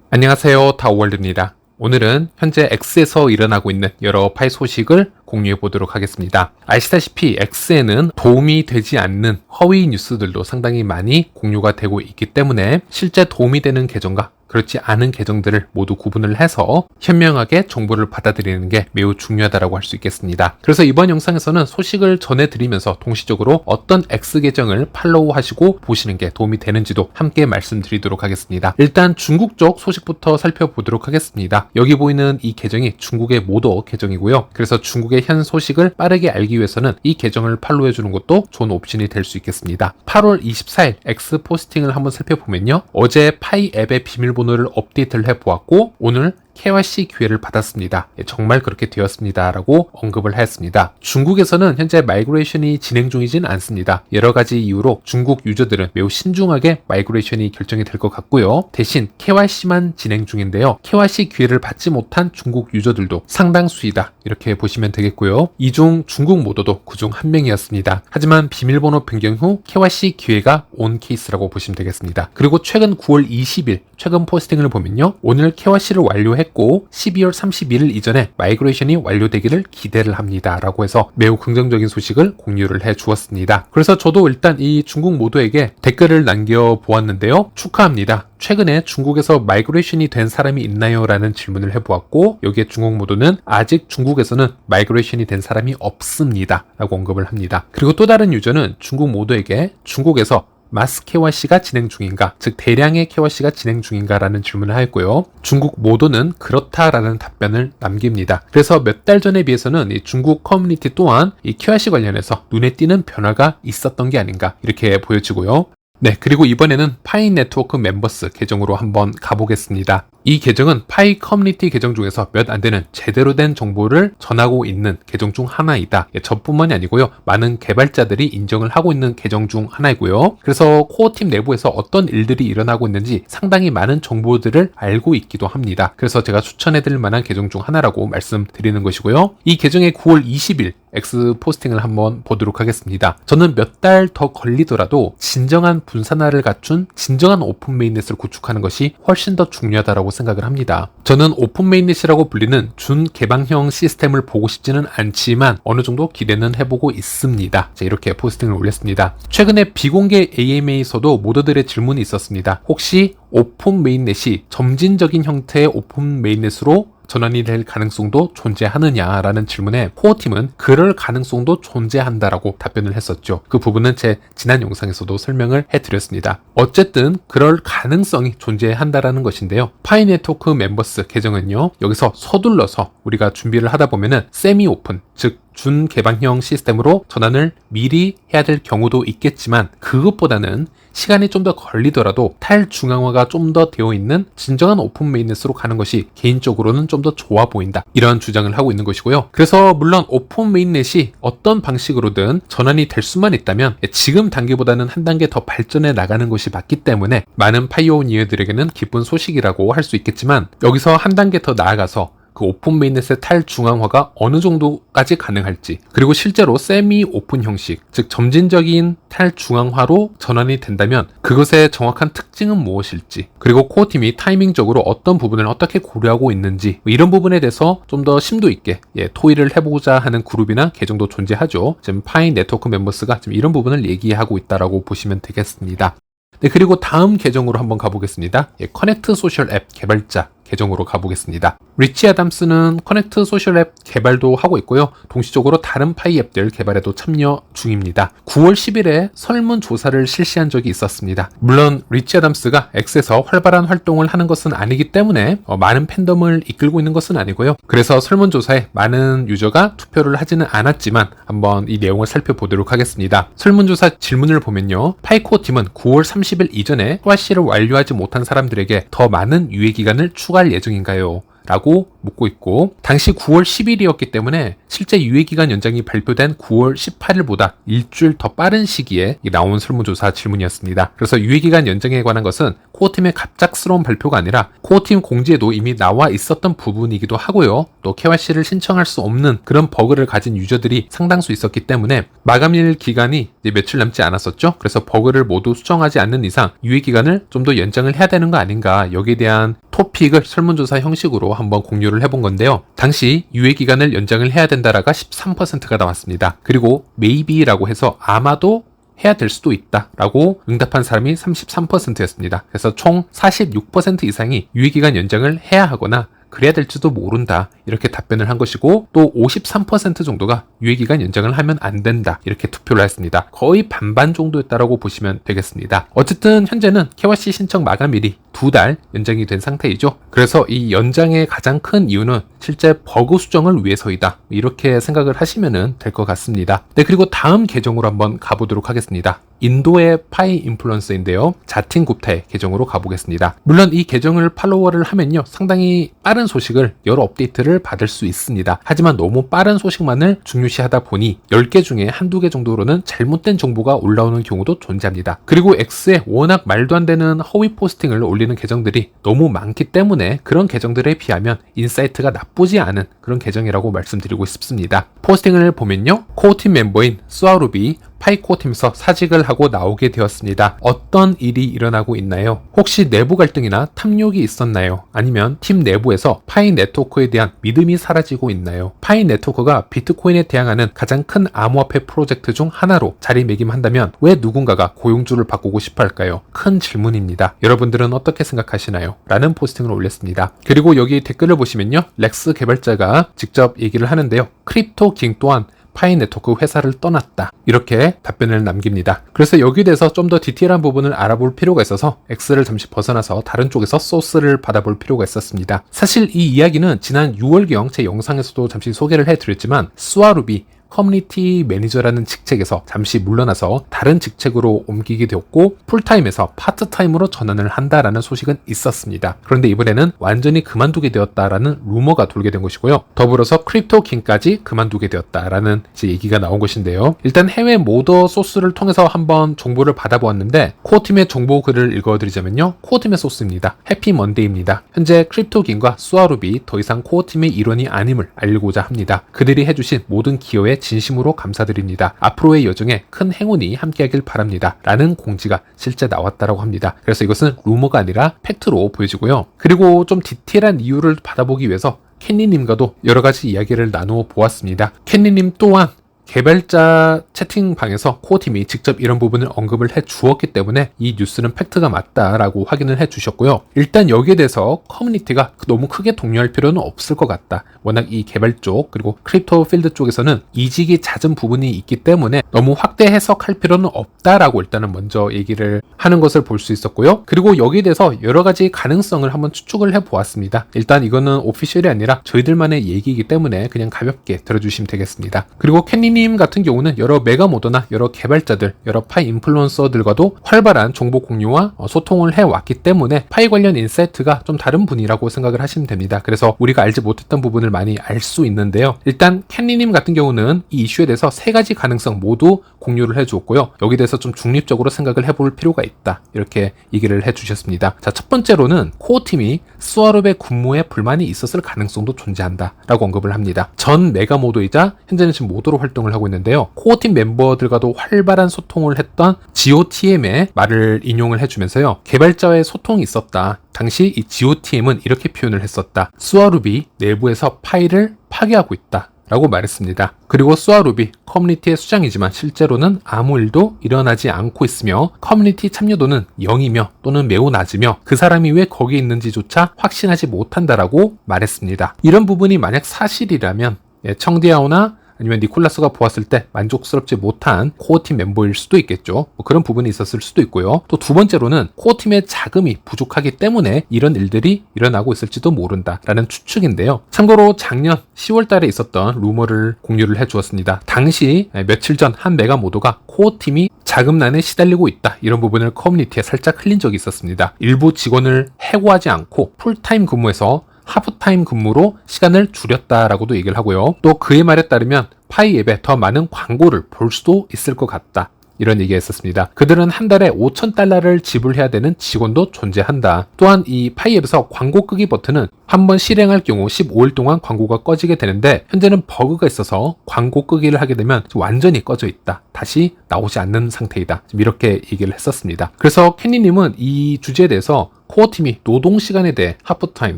안녕하세요, 다오월드입니다. 오늘은 현재 X에서 일어나고 있는 여러 파이 소식을 공유해 보도록 하겠습니다. 아시다시피 X에는 도움이 되지 않는 허위 뉴스들도 상당히 많이 공유가 되고 있기 때문에 실제 도움이 되는 계정과 그렇지 않은 계정들을 모두 구분을 해서 현명하게 정보를 받아들이는 게 매우 중요하다고 할 수 있겠습니다. 그래서 이번 영상에서는 소식을 전해드리면서 동시적으로 어떤 X 계정을 팔로우 하시고 보시는 게 도움이 되는지도 함께 말씀드리도록 하겠습니다. 일단 중국 쪽 소식부터 살펴보도록 하겠습니다. 여기 보이는 이 계정이 중국의 모더 계정이고요. 그래서 중국의 현 소식을 빠르게 알기 위해서는 이 계정을 팔로우해 주는 것도 좋은 옵션이 될 수 있겠습니다. 8월 24일 X 포스팅을 한번 살펴보면요. 어제 파이 앱의 비밀번호를 업데이트를 해보았고 오늘 KYC 기회를 받았습니다. 정말 그렇게 되었습니다. 라고 언급을 했습니다. 중국에서는 현재 마이그레이션이 진행 중이진 않습니다. 여러 가지 이유로 중국 유저들은 매우 신중하게 마이그레이션이 결정이 될 것 같고요. 대신 KYC만 진행 중인데요. KYC 기회를 받지 못한 중국 유저들도 상당수이다. 이렇게 보시면 되겠고요. 이 중 중국 모더도 그중 한 명이었습니다. 하지만 비밀번호 변경 후 KYC 기회가 온 케이스라고 보시면 되겠습니다. 그리고 최근 9월 20일 최근 포스팅을 보면요. 오늘 KYC를 완료했고 12월 31일 이전에 마이그레이션이 완료되기를 기대를 합니다. 라고 해서 매우 긍정적인 소식을 공유를 해 주었습니다. 그래서 저도 일단 이 중국 모더에게 댓글을 남겨보았는데요. 축하합니다. 최근에 중국에서 마이그레이션이 된 사람이 있나요? 라는 질문을 해보았고 여기에 중국 모더는 아직 중국에서는 마이그레이션이 된 사람이 없습니다. 라고 언급을 합니다. 그리고 또 다른 유저는 중국 모더에게 중국에서 마스 KYC가 진행 중인가, 즉 대량의 KYC가 진행 중인가 라는 질문을 하였고요. 중국 모더는 그렇다라는 답변을 남깁니다. 그래서 몇 달 전에 비해서는 이 중국 커뮤니티 또한 이 KYC 관련해서 눈에 띄는 변화가 있었던 게 아닌가 이렇게 보여지고요. 네, 그리고 이번에는 파이 네트워크 멤버스 계정으로 한번 가보겠습니다. 이 계정은 파이 커뮤니티 계정 중에서 몇 안 되는 제대로 된 정보를 전하고 있는 계정 중 하나이다. 저뿐만이 아니고요. 많은 개발자들이 인정을 하고 있는 계정 중 하나이고요. 그래서 코어팀 내부에서 어떤 일들이 일어나고 있는지 상당히 많은 정보들을 알고 있기도 합니다. 그래서 제가 추천해드릴 만한 계정 중 하나라고 말씀드리는 것이고요. 이 계정의 9월 20일 X 포스팅을 한번 보도록 하겠습니다. 저는 몇 달 더 걸리더라도 진정한 분산화를 갖춘 진정한 오픈 메인넷을 구축하는 것이 훨씬 더 중요하다고 생각을 합니다. 저는 오픈 메인넷이라고 불리는 준 개방형 시스템을 보고 싶지는 않지만 어느 정도 기대는 해보고 있습니다. 자, 이렇게 포스팅을 올렸습니다. 최근에 비공개 AMA에서도 모더들의 질문이 있었습니다. 혹시 오픈 메인넷이 점진적인 형태의 오픈 메인넷으로 전환이 될 가능성도 존재하느냐라는 질문에 코어팀은 그럴 가능성도 존재한다라고 답변을 했었죠. 그 부분은 제 지난 영상에서도 설명을 해드렸습니다. 어쨌든 그럴 가능성이 존재한다라는 것인데요. 파이 네트워크 멤버스 계정은요. 여기서 서둘러서 우리가 준비를 하다 보면은 세미 오픈, 즉 준 개방형 시스템으로 전환을 미리 해야 될 경우도 있겠지만 그것보다는 시간이 좀 더 걸리더라도 탈중앙화가 좀 더 되어 있는 진정한 오픈 메인넷으로 가는 것이 개인적으로는 좀 더 좋아 보인다. 이런 주장을 하고 있는 것이고요. 그래서 물론 오픈 메인넷이 어떤 방식으로든 전환이 될 수만 있다면 지금 단계보다는 한 단계 더 발전해 나가는 것이 맞기 때문에 많은 파이오니어들에게는 기쁜 소식이라고 할 수 있겠지만 여기서 한 단계 더 나아가서 그 오픈 메인넷의 탈중앙화가 어느 정도까지 가능할지, 그리고 실제로 세미 오픈 형식, 즉 점진적인 탈중앙화로 전환이 된다면 그것의 정확한 특징은 무엇일지, 그리고 코어팀이 타이밍적으로 어떤 부분을 어떻게 고려하고 있는지 이런 부분에 대해서 좀 더 심도 있게 토의를 해보고자 하는 그룹이나 계정도 존재하죠. 지금 파이 네트워크 멤버스가 지금 이런 부분을 얘기하고 있다라고 보시면 되겠습니다. 네, 그리고 다음 계정으로 한번 가보겠습니다. 커넥트 소셜 앱 개발자 계정으로 가보겠습니다. 리치 아담스는 커넥트 소셜 앱 개발도 하고 있고요. 동시적으로 다른 파이 앱들 개발에도 참여 중입니다. 9월 10일에 설문조사를 실시한 적이 있었습니다. 물론 리치 아담스가 X에서 활발한 활동을 하는 것은 아니기 때문에 많은 팬덤을 이끌고 있는 것은 아니고요. 그래서 설문조사에 많은 유저가 투표를 하지는 않았지만 한번 이 내용을 살펴보도록 하겠습니다. 설문조사 질문을 보면요. 파이코어 팀은 9월 30일 이전에 KYC를 완료하지 못한 사람들에게 더 많은 유예기간을 추가할 예정인가요? 라고 묻고 있고 당시 9월 10일이었기 때문에 실제 유예기간 연장이 발표된 9월 18일보다 일주일 더 빠른 시기에 나온 설문조사 질문이었습니다. 그래서 유예기간 연장에 관한 것은 코어팀의 갑작스러운 발표가 아니라 코어팀 공지에도 이미 나와 있었던 부분이기도 하고요. 또 KYC를 신청할 수 없는 그런 버그를 가진 유저들이 상당수 있었기 때문에 마감일 기간이 이제 며칠 남지 않았었죠. 그래서 버그를 모두 수정하지 않는 이상 유예기간을 좀 더 연장을 해야 되는 거 아닌가, 여기에 대한 토픽을 설문조사 형식으로 한번 공유를 해본 건데요. 당시 유예기간을 연장을 해야 된다라가 13%가 나왔습니다. 그리고 maybe라고 해서 아마도 해야 될 수도 있다 라고 응답한 사람이 33%였습니다. 그래서 총 46% 이상이 유예기간 연장을 해야 하거나 그래야 될지도 모른다, 이렇게 답변을 한 것이고, 또 53% 정도가 유예기간 연장을 하면 안 된다, 이렇게 투표를 했습니다. 거의 반반 정도였다라고 보시면 되겠습니다. 어쨌든 현재는 KYC 신청 마감일이 2달 연장이 된 상태이죠. 그래서 이 연장의 가장 큰 이유는 실제 버그 수정을 위해서이다, 이렇게 생각을 하시면 될 것 같습니다. 네, 그리고 다음 계정으로 한번 가보도록 하겠습니다. 인도의 파이 인플루언서인데요. 자틴 굽타의 계정으로 가보겠습니다. 물론 이 계정을 팔로워를 하면요, 상당히 빠른 소식을, 여러 업데이트를 받을 수 있습니다. 하지만 너무 빠른 소식만을 중요시하다 보니 10개 중에 한두 개 정도로는 잘못된 정보가 올라오는 경우도 존재합니다. 그리고 X에 워낙 말도 안 되는 허위 포스팅을 올리는 계정들이 너무 많기 때문에 그런 계정들에 비하면 인사이트가 나쁘지 않은 그런 계정이라고 말씀드리고 싶습니다. 포스팅을 보면요, 코어팀 멤버인 스와루비 파이 코어팀에서 사직을 하고 나오게 되었습니다. 어떤 일이 일어나고 있나요? 혹시 내부 갈등이나 탐욕이 있었나요? 아니면 팀 내부에서 파이 네트워크에 대한 믿음이 사라지고 있나요? 파이 네트워크가 비트코인에 대항하는 가장 큰 암호화폐 프로젝트 중 하나로 자리매김한다면 왜 누군가가 고용주를 바꾸고 싶어 할까요? 큰 질문입니다. 여러분들은 어떻게 생각하시나요? 라는 포스팅을 올렸습니다. 그리고 여기 댓글을 보시면요, 렉스 개발자가 직접 얘기를 하는데요. 크립토킹 또한 파이 네트워크 회사를 떠났다, 이렇게 답변을 남깁니다. 그래서 여기에 대해서 좀 더 디테일한 부분을 알아볼 필요가 있어서 X를 잠시 벗어나서 다른 쪽에서 소스를 받아볼 필요가 있었습니다. 사실 이 이야기는 지난 6월경 제 영상에서도 잠시 소개를 해드렸지만, 스와루비 커뮤니티 매니저라는 직책에서 잠시 물러나서 다른 직책으로 옮기게 되었고, 풀타임에서 파트타임으로 전환을 한다라는 소식은 있었습니다. 그런데 이번에는 완전히 그만두게 되었다라는 루머가 돌게 된 것이고요. 더불어서 크립토킹까지 그만두게 되었다라는 이제 얘기가 나온 것인데요. 일단 해외 모더 소스를 통해서 한번 정보를 받아보았는데, 코어팀의 정보 글을 읽어드리자면요, 코어팀의 소스입니다. 해피 먼데이입니다. 현재 크립토킹과 스와루비 더 이상 코어팀의 일원이 아님을 알고자 합니다. 그들이 해주신 모든 기여에 진심으로 감사드립니다. 앞으로의 여정에 큰 행운이 함께하길 바랍니다. 라는 공지가 실제 나왔다라고 합니다. 그래서 이것은 루머가 아니라 팩트로 보여지고요. 그리고 좀 디테일한 이유를 받아보기 위해서 캔니님과도 여러 가지 이야기를 나누어 보았습니다. 캔니님 또한 개발자 채팅방에서 코어팀이 직접 이런 부분을 언급을 해 주었기 때문에 이 뉴스는 팩트가 맞다라고 확인을 해 주셨고요. 일단 여기에 대해서 커뮤니티가 너무 크게 독려할 필요는 없을 것 같다. 워낙 이 개발 쪽 그리고 크립토 필드 쪽에서는 이직이 잦은 부분이 있기 때문에 너무 확대 해석할 필요는 없다라고 일단은 먼저 얘기를 하는 것을 볼 수 있었고요. 그리고 여기에 대해서 여러 가지 가능성을 한번 추측을 해 보았습니다. 일단 이거는 오피셜이 아니라 저희들만의 얘기이기 때문에 그냥 가볍게 들어주시면 되겠습니다. 그리고 캔니 님 같은 경우는 여러 메가모더나 여러 개발자들, 여러 파이 인플루언서들과도 활발한 정보 공유와 소통을 해왔기 때문에 파이 관련 인사이트가 좀 다른 분이라고 생각을 하시면 됩니다. 그래서 우리가 알지 못했던 부분을 많이 알 수 있는데요. 일단 캔리님 같은 경우는 이 이슈에 대해서 3가지 가능성 모두 공유를 해주었고요. 여기에 대해서 좀 중립적으로 생각을 해볼 필요가 있다, 이렇게 얘기를 해주셨습니다. 자, 첫 번째로는 코어팀이 스와룹의 군무에 불만이 있었을 가능성도 존재한다 라고 언급을 합니다. 전 메가모더이자 현재는 지금 모더로 활동을 하고 있는데요. 코어팀 멤버들과도 활발한 소통을 했던 GOTM의 말을 인용을 해주면서요, 개발자와의 소통이 있었다. 당시 이 GOTM은 이렇게 표현을 했었다. 스와루비 내부에서 파일을 파괴하고 있다 라고 말했습니다. 그리고 스와루비 커뮤니티의 수장이지만 실제로는 아무 일도 일어나지 않고 있으며 커뮤니티 참여도는 0이며 또는 매우 낮으며 그 사람이 왜 거기에 있는지조차 확신하지 못한다라고 말했습니다. 이런 부분이 만약 사실이라면 청디아오나 아니면 니콜라스가 보았을 때 만족스럽지 못한 코어팀 멤버일 수도 있겠죠. 그런 부분이 있었을 수도 있고요. 또 두 번째로는 코어팀의 자금이 부족하기 때문에 이런 일들이 일어나고 있을지도 모른다라는 추측인데요. 참고로 작년 10월 달에 있었던 루머를 공유를 해주었습니다. 당시 며칠 전 한 메가모더가 코어팀이 자금난에 시달리고 있다, 이런 부분을 커뮤니티에 살짝 흘린 적이 있었습니다. 일부 직원을 해고하지 않고 풀타임 근무에서 하프타임 근무로 시간을 줄였다라고도 얘기를 하고요. 또 그의 말에 따르면 파이 앱에 더 많은 광고를 볼 수도 있을 것 같다, 이런 얘기가 있었습니다. 그들은 한 달에 $5,000를 지불해야 되는 직원도 존재한다. 또한 이 파이 앱에서 광고 끄기 버튼은 한번 실행할 경우 15일 동안 광고가 꺼지게 되는데 현재는 버그가 있어서 광고 끄기를 하게 되면 완전히 꺼져 있다. 다시 나오지 않는 상태이다. 이렇게 얘기를 했었습니다. 그래서 캔니님은 이 주제에 대해서 코어팀이 노동시간에 대해 하프타임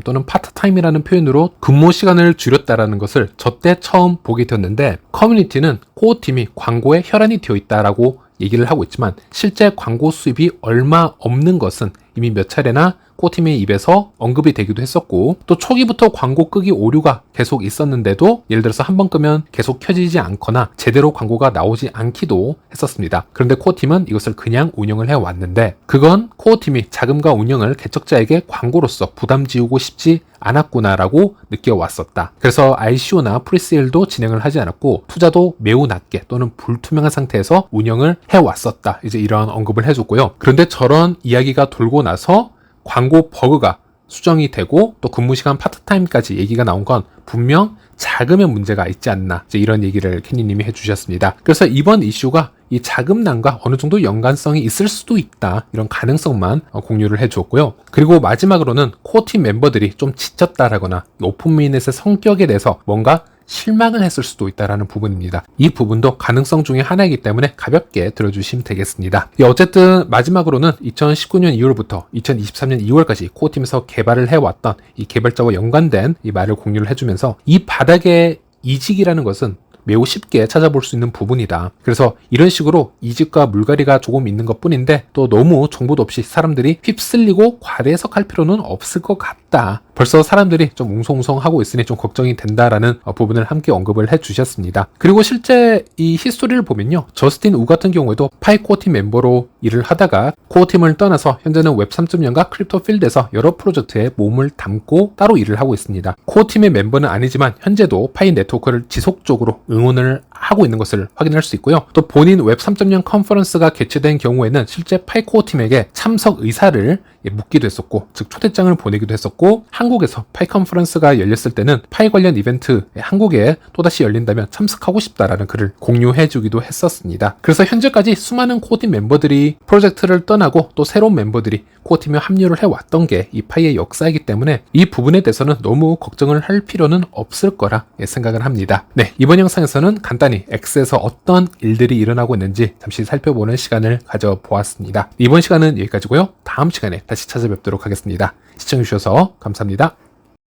또는 파트타임이라는 표현으로 근무 시간을 줄였다라는 것을 저때 처음 보게 되었는데, 커뮤니티는 코어팀이 광고에 혈안이 되어 있다라고 얘기를 하고 있지만 실제 광고 수입이 얼마 없는 것은 이미 몇 차례나 코어팀의 입에서 언급이 되기도 했었고, 또 초기부터 광고 끄기 오류가 계속 있었는데도 예를 들어서 한번 끄면 계속 켜지지 않거나 제대로 광고가 나오지 않기도 했었습니다. 그런데 코어팀은 이것을 그냥 운영을 해왔는데, 그건 코어팀이 자금과 운영을 개척자에게 광고로서 부담 지우고 싶지 않았구나라고 느껴왔었다. 그래서 ICO나 프리세일도 진행을 하지 않았고 투자도 매우 낮게 또는 불투명한 상태에서 운영을 해왔었다. 이제 이런 언급을 해줬고요. 그런데 저런 이야기가 돌고 나서 광고 버그가 수정이 되고 또 근무시간 파트타임까지 얘기가 나온 건 분명 자금의 문제가 있지 않나, 이제 이런 얘기를 캔니님이 해주셨습니다. 그래서 이번 이슈가 이 자금난과 어느 정도 연관성이 있을 수도 있다, 이런 가능성만 공유를 해주었고요. 그리고 마지막으로는 코어팀 멤버들이 좀 지쳤다라거나 오픈메인넷의 성격에 대해서 뭔가 실망을 했을 수도 있다라는 부분입니다. 이 부분도 가능성 중에 하나이기 때문에 가볍게 들어주시면 되겠습니다. 어쨌든 마지막으로는 2019년 2월부터 2023년 2월까지 코어팀에서 개발을 해왔던 이 개발자와 연관된 이 말을 공유를 해주면서 이 바닥의 이직이라는 것은 매우 쉽게 찾아볼 수 있는 부분이다. 그래서 이런 식으로 이직과 물갈이가 조금 있는 것 뿐인데 또 너무 정보도 없이 사람들이 휩쓸리고 과대 해석할 필요는 없을 것 같다. 벌써 사람들이 좀 웅성웅성하고 있으니 좀 걱정이 된다라는 부분을 함께 언급을 해주셨습니다. 그리고 실제 이 히스토리를 보면요, 저스틴 우 같은 경우에도 파이 코어팀 멤버로 일을 하다가 코어팀을 떠나서 현재는 웹 3.0과 크립토 필드에서 여러 프로젝트에 몸을 담고 따로 일을 하고 있습니다. 코어팀의 멤버는 아니지만 현재도 파이 네트워크를 지속적으로 응원을 하고 있는 것을 확인할 수 있고요. 또 본인 웹 3.0 컨퍼런스가 개최된 경우에는 실제 파이 코어팀에게 참석 의사를 묻기도 했었고, 즉 초대장을 보내기도 했었고, 한국에서 파이 컨퍼런스가 열렸을 때는 파이 관련 이벤트 한국에 또다시 열린다면 참석하고 싶다라는 글을 공유해주기도 했었습니다. 그래서 현재까지 수많은 코어팀 멤버들이 프로젝트를 떠나고 또 새로운 멤버들이 코어팀에 합류를 해왔던 게 이 파이의 역사이기 때문에 이 부분에 대해서는 너무 걱정을 할 필요는 없을 거라 생각을 합니다. 네, 이번 영상에서는 간단히 X에서 어떤 일들이 일어나고 있는지 잠시 살펴보는 시간을 가져보았습니다. 이번 시간은 여기까지고요. 다음 시간에 다시 찾아뵙도록 하겠습니다. 시청해주셔서 감사합니다.